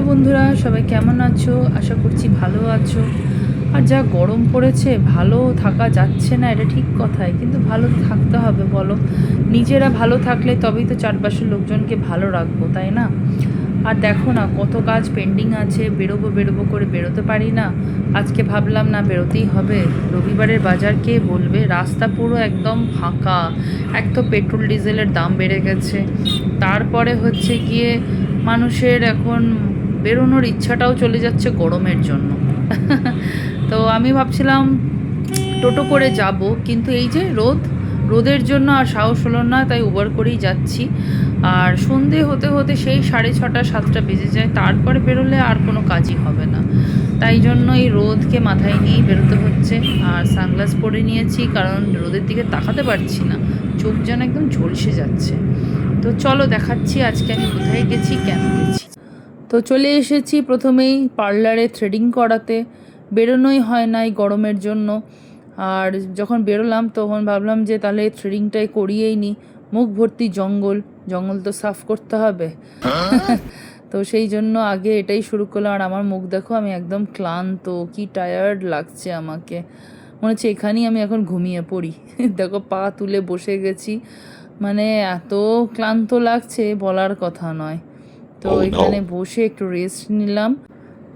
বন্ধুরা, সবাই কেমন আছো? আশা করছি ভালো আছো। আর যা গরম পড়েছে, ভালো থাকা যাচ্ছে না, এটা ঠিক কথাই, কিন্তু ভালো থাকতে হবে বলো। নিজেরা ভালো থাকলে তবেই তো চারপাশের লোকজনকে ভালো রাখবো, তাই না? আর দেখো না, কত কাজ পেন্ডিং আছে, বেরোবো বেরোবো করে বেরোতে পারি না। আজকে ভাবলাম না, বেরোতেই হবে। রবিবারের বাজার কে বলবে? রাস্তা পুরো একদম ফাঁকা। এক তো পেট্রোল ডিজেলের দাম বেড়ে গেছে, তারপরে হচ্ছে গিয়ে মানুষের এখন বেরোনোর ইচ্ছাটাও চলে যাচ্ছে গরমের জন্য। তো আমি ভাবছিলাম টোটো করে যাব, কিন্তু এই যে রোদের জন্য আর সাহস হলো না, তাই উবার করেই যাচ্ছি। আর সন্ধে হতে হতে সেই 6:30 7টা বেজে যায়, তারপরে বেরোলে আর কোনো কাজই হবে না। তাই জন্য এই রোদকে মাথায় নিয়েই বেরোতে হচ্ছে। আর সানগ্লাস পরে নিয়েছি, কারণ রোদের দিকে তাকাতে পারছি না, চোখ যেন একদম ঝলসে যাচ্ছে। তো চলো দেখাচ্ছি আজকে আমি কোথায় গেছি, কেন গেছি। তো চলে এসেছি প্রথমেই পার্লারে থ্রেডিং করাতে। বেরোনোই হয় না এই গরমের জন্য। আর যখন বেরোলাম তখন ভাবলাম যে তাহলে থ্রেডিংটাই করিয়েই নিই। মুখ ভর্তি জঙ্গল, জঙ্গল তো সাফ করতে হবে। তো সেই জন্য আগে এটাই শুরু করলাম। আর আমার মুখ দেখো, আমি একদম ক্লান্ত, কি টায়ার্ড লাগছে আমাকে। মনে হচ্ছে এখানেই আমি এখন ঘুমিয়ে পড়ি। দেখো পা তুলে বসে গেছি, মানে এত ক্লান্ত লাগছে বলার কথা নয়। তো এখানে বসে একটু রেস্ট নিলাম,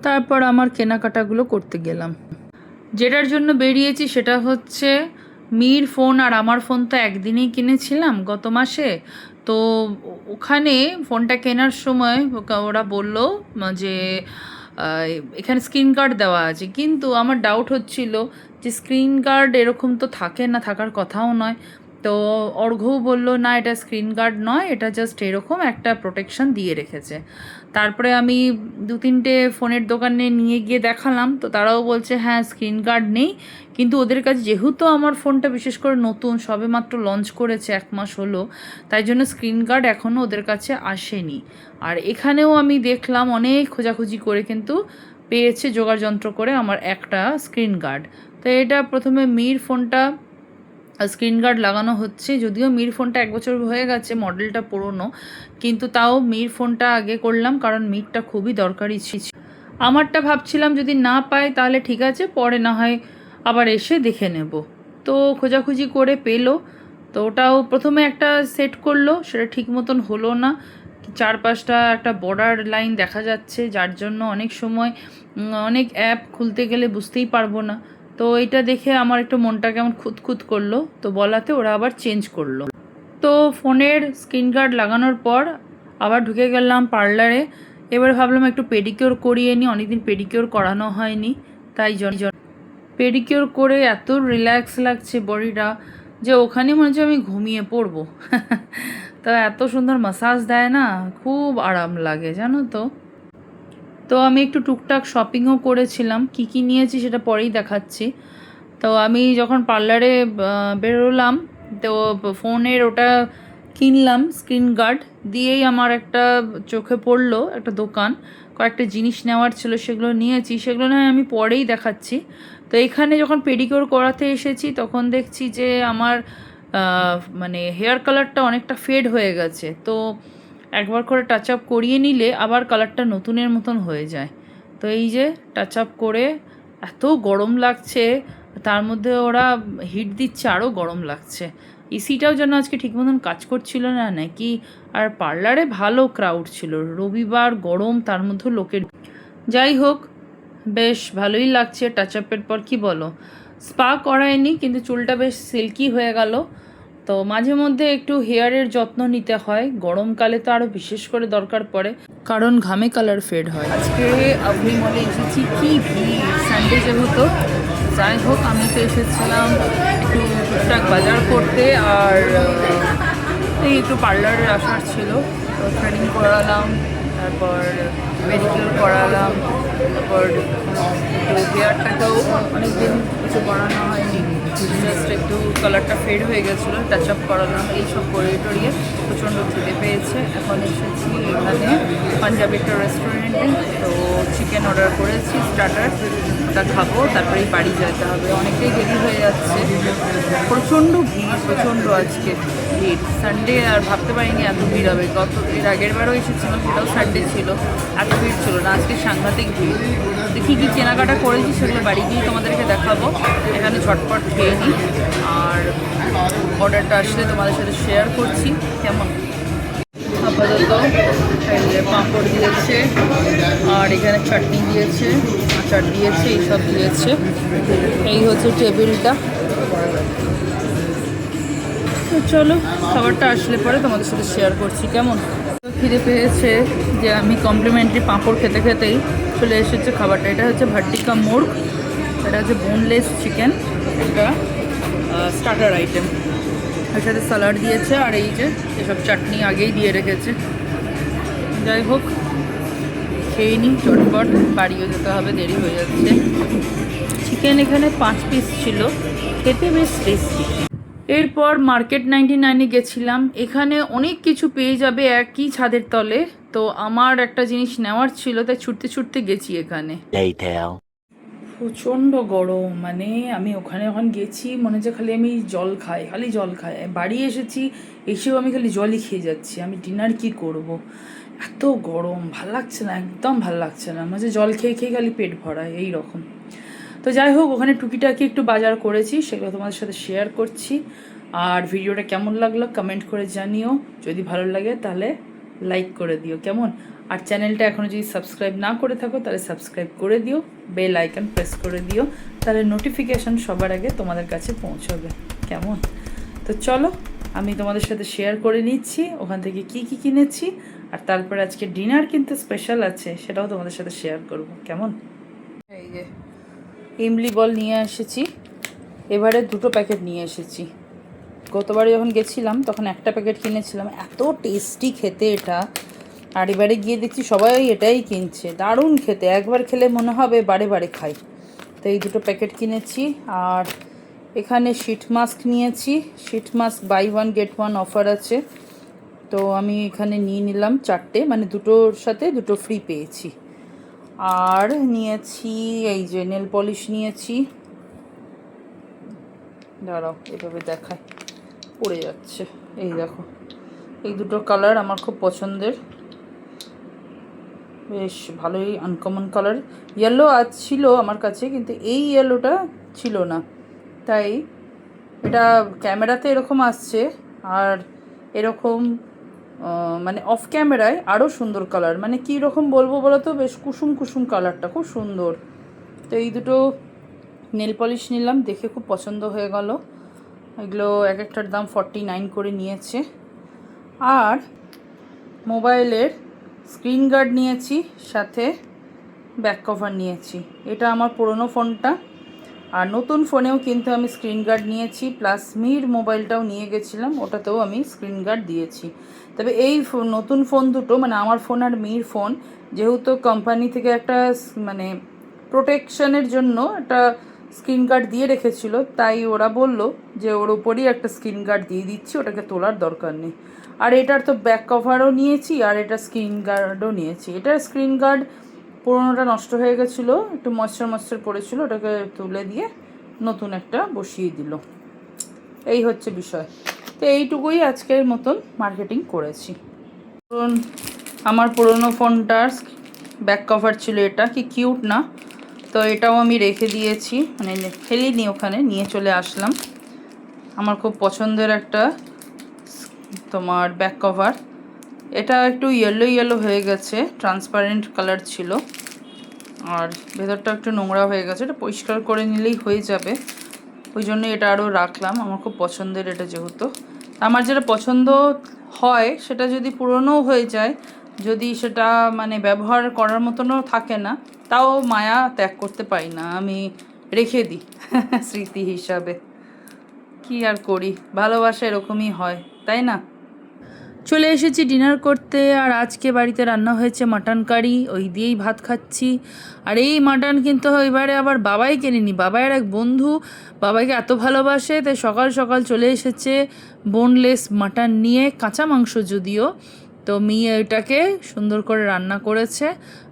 তারপর আমার কেনাকাটাগুলো করতে গেলাম। যেটার জন্য বেরিয়েছি সেটা হচ্ছে মির ফোন। আর আমার ফোন তো একদিনেই কিনেছিলাম গত মাসে। তো ওখানে ফোনটা কেনার সময় ওরা বলল যে এখানে স্ক্রিন গার্ড দেওয়া আছে, কিন্তু আমার ডাউট হচ্ছিল যে স্ক্রিন গার্ড এরকম তো থাকে না, থাকার কথাও নয়। তো অর্ঘ্যও বললো না, এটা স্ক্রিন গার্ড নয়, এটা জাস্ট এরকম একটা প্রোটেকশন দিয়ে রেখেছে। তারপরে আমি 2-3টে ফোনের দোকানে নিয়ে গিয়ে দেখালাম, তো তারাও বলছে হ্যাঁ স্ক্রিন গার্ড নেই, কিন্তু ওদের কাছে যেহেতু আমার ফোনটা বিশেষ করে নতুন, সবে মাত্র লঞ্চ করেছে 1 মাস হলো, তাই জন্য স্ক্রিন গার্ড এখনও ওদের কাছে আসেনি। আর এখানেও আমি দেখলাম অনেক খোঁজাখুঁজি করে কিন্তু পেয়েছে জোগাড় যন্ত্র করে আমার একটা স্ক্রিন গার্ড। তো এটা প্রথমে মির ফোনটা স্ক্রিন গার্ড লাগানো হচ্ছে, যদিও মির ফোনটা 1 বছর হয়ে গেছে, মডেলটা পুরনো, কিন্তু তাও মির ফোনটা আগে করলাম, কারণ মিরটা খুবই দরকারি ছিল। আমারটা ভাবছিলাম যদি না পাই তাহলে ঠিক আছে, পরে না হয় আবার এসে দেখে নেব। তো খোঁজাখুঁজি করে পেলো। তো ওটাও প্রথমে একটা সেট করলো, সেটা ঠিক মতন হলো না। 4-5টা একটা বর্ডার লাইন দেখা যাচ্ছে, যার জন্য অনেক সময় অনেক অ্যাপ খুলতে গেলে বুঝতেই পারবো না। তো এটা দেখে আমার একটু মনটা কেমন খুঁতখুত করলো, তো বলাতে ওরা আবার চেঞ্জ করলো। তো ফোনের স্ক্রিন গার্ড লাগানোর পর আবার ঢুকে গেলাম পার্লারে। এবার ভাবলাম একটু পেডিকিওর করিয়ে নিই, অনেকদিন পেডিকিওর করানো হয়নি, তাই জন্য পেডিকিওর করে এত রিল্যাক্স লাগছে বডিটা যে ওখানে মনে হচ্ছে আমি ঘুমিয়ে পড়বো। তো এত সুন্দর মাসাজ দেয় না, খুব আরাম লাগে জানো তো। তো আমি একটু টুকটাক শপিংও করেছিলাম, কি কি নিয়েছি সেটা পরেই দেখাচ্ছি। তো আমি যখন পার্লারে বেরোলাম, তো ফোনের ওটা কিনলাম স্ক্রিন গার্ড দিয়েই আমার একটা চোখে পড়লো একটা দোকান, কয়েকটা জিনিস নেওয়ার ছিল, সেগুলো নিয়েছি, সেগুলো নয় আমি পরেই দেখাচ্ছি। তো এখানে যখন পেডিকিওর করাতে এসেছি তখন দেখছি যে আমার মানে হেয়ার কালারটা অনেকটা ফেড হয়ে গেছে। তো একবার করে টাচ আপ করিয়ে নিলে আবার কালারটা নতুনের মতন হয়ে যায়। তো এই যে টাচ আপ করে এত গরম লাগছে, তার মধ্যে ওরা হিট দিচ্ছে, আরও গরম লাগছে। এসিটাও যেন আজকে ঠিক মতন কাজ করছিল না নাকি। আর পার্লারে ভালো ক্রাউড ছিল, রবিবার, গরম, তার মধ্যে লোকের। যাই হোক, বেশ ভালোই লাগছে টাচ আপের পর, কি বলো? স্পা করায়নি, কিন্তু চুলটা বেশ সিল্কি হয়ে গেল। তো মাঝে মধ্যে একটু হেয়ারের যত্ন নিতে হয়, গরমকালে তো আরও বিশেষ করে দরকার পড়ে, কারণ ঘামে কালার ফেড হয়। আজকে আপনি মনে এসেছি, কি ভিড়, সানডে যেহেতু। যাই হোক, আমি তো এসেছিলাম একটু টুকটাক বাজার করতে, আর এই একটু পার্লারে আসার ছিল। তো থ্রেডিং করালাম, তারপর পেডিকিওর করালাম, তারপর একটু হেয়ারটাকেও অনেকদিন কিছু বানানো হয়নি, জাস্ট একটু কালারটা ফেড হয়ে গেছিলো, টাচ আপ করালাম, এইসব করে টরিয়ে প্রচণ্ড খিদে পেয়েছে। এখন এসেছি এখানে পাঞ্জাবি একটা রেস্টুরেন্টে। তো চিকেন অর্ডার করেছি স্টার্টার, ওটা খাবো, তারপরেই বাড়ি যেতে হবে, অনেকটাই দেরি হয়ে যাচ্ছে। প্রচণ্ড ভিড়, প্রচণ্ড আজকে ভিড়, সানডে আর ভাবতে পারিনি এত ভিড় হবে। এর আগের বারও এসেছিলাম, সেটাও সানডে ছিল, এত ভিড় ছিল না। আজকে সাংঘাতিক ভিড়। তো কী কী কেনাকাটা করেছি সেগুলো বাড়ি গিয়ে তোমাদেরকে দেখাবো। এখানে ঝটপট খেয়ে নিই, আর অর্ডারটা আসলে তোমাদের সাথে শেয়ার করছি। কেমন? আপাতত পাঁপড় দিয়েছে, আর এখানে চাটনি দিয়েছে, আচার দিয়েছে, এইসব দিয়েছে। এই হচ্ছে টেবিলটা। তো চলো, খাবারটা আসলে পরে তোমাদের সাথে শেয়ার করছি। কেমন? খিদে পেয়েছে যে আমি কমপ্লিমেন্টারি পাঁপড় খেতে খেতেই চলে এসেছে খাবারটা। এটা হচ্ছে ভাট্টিকা মুর্গ, এটা হচ্ছে বোনলেস চিকেন, এটা স্টার্টার আইটেম। এর সাথে স্যালাড দিয়েছে, আর এই যে এসব চাটনি আগেই দিয়ে রেখেছে। যাই হোক, খেয়ে নিই চটপট, বাড়িও যেতে হবে, দেরি হয়ে যাচ্ছে। চিকেন এখানে 5 পিস ছিল, খেতে বেশ টেস্টি। এরপর মার্কেট 99-এ গেছিলাম। এখানে অনেক কিছু পেয়ে যাবে একই ছাদের তলে। তো আমার একটা জিনিস নেওয়ার ছিল, তাই ছুটতে ছুটতে গেছি এখানে। প্রচণ্ড গরম, মানে আমি ওখানে যখন গেছি মনে হচ্ছে খালি আমি জল খাই, খালি জল খাই। বাড়ি এসেছি, এসেও আমি খালি জলই খেয়ে যাচ্ছি। আমি ডিনার কি করব, এত গরম, ভাল লাগছে না, একদম ভাল লাগছে না। মানে জল খেয়ে খেয়ে খালি পেট ভরায় এই রকম। তো যাই হোক, ওখানে টুকিটাকি একটু বাজার করেছি, সেগুলো তোমাদের সাথে শেয়ার করছি। আর ভিডিওটা কেমন লাগলো কমেন্ট করে জানিও। যদি ভালো লাগে তাহলে লাইক করে দিও, কেমন? আর চ্যানেলটা এখনও যদি সাবস্ক্রাইব না করে থাকো তাহলে সাবস্ক্রাইব করে দিও, বেল আইকন প্রেস করে দিও, তাহলে নোটিফিকেশান সবার আগে তোমাদের কাছে পৌঁছবে, কেমন? তো চলো, আমি তোমাদের সাথে শেয়ার করে নিচ্ছি ওখান থেকে কি কি কিনেছি। আর তারপর আজকে ডিনার কিন্তু স্পেশাল আছে, সেটাও তোমাদের সাথে শেয়ার করব, কেমন? এই যে ইমলি বল নিয়ে এসেছি, এবারে 2টো প্যাকেট নিয়ে এসেছি। গতবারে যখন গেছিলাম তখন একটা প্যাকেট কিনেছিলাম, এত টেস্টি খেতে এটা। আর এবারে গিয়ে দেখছি সবাই এটাই কিনছে, দারুণ খেতে, একবার খেলে মনে হবে বারে বারে খাই। তো এই 2টো প্যাকেট কিনেছি। আর এখানে শিট মাস্ক নিয়েছি, sheet mask buy 1 get 1 offer আছে। তো আমি এখানে নিয়ে নিলাম 4টে, মানে 2টোর সাথে 2টো ফ্রি পেয়েছি। আর নিয়েছি এই যে নেল পলিশ নিয়েছি, দাঁড়াও এভাবে দেখায়, পড়ে যাচ্ছে, এই দেখো, এই 2টো কালার আমার খুব পছন্দের, বেশ ভালোই আনকমন কালার। ইয়েলো আজ ছিল আমার কাছে, কিন্তু এই ইয়েলোটা ছিল না, তাই এটা ক্যামেরাতে এরকম আসছে, আর এরকম মানে অফ ক্যামেরায় আরও সুন্দর কালার, মানে কী রকম বলবো বলো তো, বেশ কুসুম কুসুম কালারটা খুব সুন্দর। তো এই 2টো নেল পলিশ নিলাম, দেখে খুব পছন্দ হয়ে গেল। এগুলো এক একটার দাম 49 করে নিয়েছে। আর মোবাইলের স্ক্রিন গার্ড নিয়েছি, সাথে ব্যাক কভার নিয়েছি। এটা আমার পুরনো ফোনটা, আর নতুন ফোনেও কিন্তু আমি স্ক্রিন গার্ড নিয়েছি, প্লাস মির মোবাইলটাও নিয়ে গেছিলাম, ওটাতেও আমি স্ক্রিন গার্ড দিয়েছি। তবে এই নতুন ফোন দুটো, মানে আমার ফোন আর মির ফোন, যেহেতু কোম্পানি থেকে একটা মানে প্রোটেকশনের জন্য একটা স্ক্রিন গার্ড দিয়ে রেখেছিল, তাই ওরা বলল যে ওর উপরই একটা স্ক্রিন গার্ড দিয়ে দিচ্ছি, ওটাকে তোলার দরকার নেই। আর এটার তো ব্যাক কভারও নিয়েছি, আর এটা স্ক্রিন গার্ডও নিয়েছি। এটার স্ক্রিন গার্ড পুরোনোটা নষ্ট হয়ে গেছিলো, একটু ময়েশ্চার পড়েছিল, ওটাকে তুলে দিয়ে নতুন একটা বসিয়ে দিল। এই হচ্ছে বিষয়। তো এইটুকুই আজকের মতন মার্কেটিং করেছি। আমার পুরনো ফোনটার ব্যাক কভার ছিল এটা, কি কিউট না? তো এটাও আমি রেখে দিয়েছি, মানে ফেলিনি, ওখানে নিয়ে চলে আসলাম। আমার খুব পছন্দের একটা তোমার ব্যাক কভার। এটা একটু ইয়েলো ইয়েলো হয়ে গেছে, ট্রান্সপারেন্ট কালার ছিল, আর ভেতরটা একটু নোংরা হয়ে গেছে, এটা পরিষ্কার করে নিলেই হয়ে যাবে, ওই জন্য এটা আরও রাখলাম। আমার খুব পছন্দের এটা, যেহেতু আমার যেটা পছন্দ হয় সেটা যদি পুরনোও হয়ে যায়, যদি সেটা মানে ব্যবহার করার মতনও থাকে না, তাও মায়া ত্যাগ করতে পারি না, আমি রেখে দিই স্মৃতি হিসাবে। কি আর করি, ভালোবাসা এরকমই হয়, তাই না? চলে এসেছি ডিনার করতে, আর আজকে বাড়িতে রান্না হয়েছে মাটন কারি, ওই দিয়েই ভাত খাচ্ছি। আর এই মাটন কিন্তু এবারে আবার বাবাই কেনেনি, বাবাইয়ের এক বন্ধু বাবাইকে এত ভালোবাসে, তাই সকাল সকাল চলে এসেছে বোনলেস মাটন নিয়ে, কাঁচা মাংস যদিও। তো মেয়ে এটাকে সুন্দর করে রান্না করেছে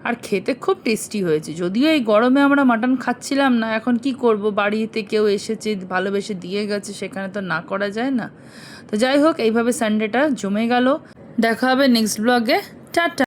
আর খেতে খুব টেস্টি হয়েছে। যদিও এই গরমে আমরা মাটন খাচ্ছিলাম না, এখন কি করব, বাড়িতে কেউ এসেছে ভালোবেসে দিয়ে গেছে, সেখানে তো না করা যায় না। তো যাই হোক, এইভাবে সানডেটা জমে গেল। দেখা হবে নেক্সট ব্লগে। টাটা।